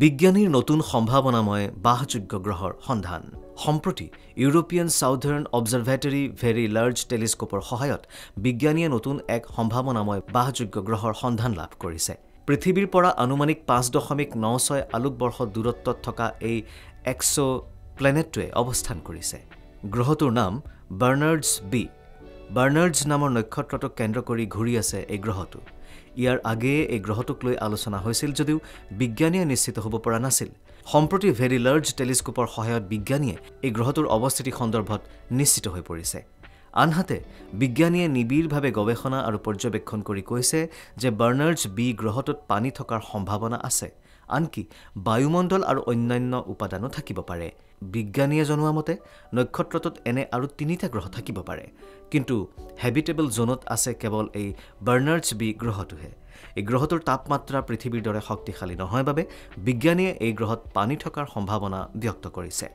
বিজ্ঞানীৰ নতুন সম্ভাৱনাময় বাসযোগ্য গ্ৰহৰ সন্ধান সম্প্ৰতি ইউৰোপিয়ান সাউথাৰ্ণ অবজাৰভেটৰী ভেৰি লাৰ্জ টেলিস্কোপৰ সহায়ত বিজ্ঞানীয়ে নতুন এক সম্ভাৱনাময় বাসযোগ্য গ্ৰহৰ সন্ধান লাভ কৰিছে পৃথিৱীৰ পৰা আনুমানিক 5.96 আলোকবৰ্ষ দূৰত্বত থকা এই এক্সো প্লেনেটটোৱে অৱস্থান কৰিছে গ্ৰহটোৰ নাম বাৰ্নাৰ্ডছ বি বাৰ্নাৰ্ডছ নামৰ নক্ষত্ৰটোক কেন্দ্ৰ কৰি ঘূৰি আছে এই গ্ৰহটো ইয়াৰ আগে এই গ্ৰহটোক লৈ আলোচনা হৈছিল যদিও বিজ্ঞানীয়ে নিশ্চিত হ'ব পৰা নাছিল সম্প্ৰতি ভেৰি লাৰ্জ টেলিস্কোপৰ সহায়ত বিজ্ঞানীয়ে এই গ্ৰহটোৰ অৱস্থিতি সন্দৰ্ভত নিশ্চিত হৈ পৰিছে আনহাতে বিজ্ঞানীয়ে নিবিড়ভাৱে গৱেষণা আৰু পৰ্যবেক্ষণ কৰি কৈছে যে বাৰ্নাৰ্ডছ বি গ্ৰহটোত পানী থকাৰ সম্ভাৱনা আছে আনকি বায়ুমণ্ডল আৰু অন্যান্য উপাদানো থাকিব পাৰে বিজ্ঞানীয়ে জনোৱা মতে নক্ষত্ৰটোত এনে আৰু 3টা গ্ৰহ থাকিব পাৰে কিন্তু হেবিটেবল জোনত আছে কেৱল এই বাৰ্নাৰ্ডছ বি গ্ৰহটোহে এই গ্ৰহটোৰ তাপমাত্ৰা পৃথিৱীৰ দৰে শক্তিশালী নহয় বাবে বিজ্ঞানীয়ে এই গ্ৰহত পানী থকাৰ সম্ভাৱনা ব্যক্ত কৰিছে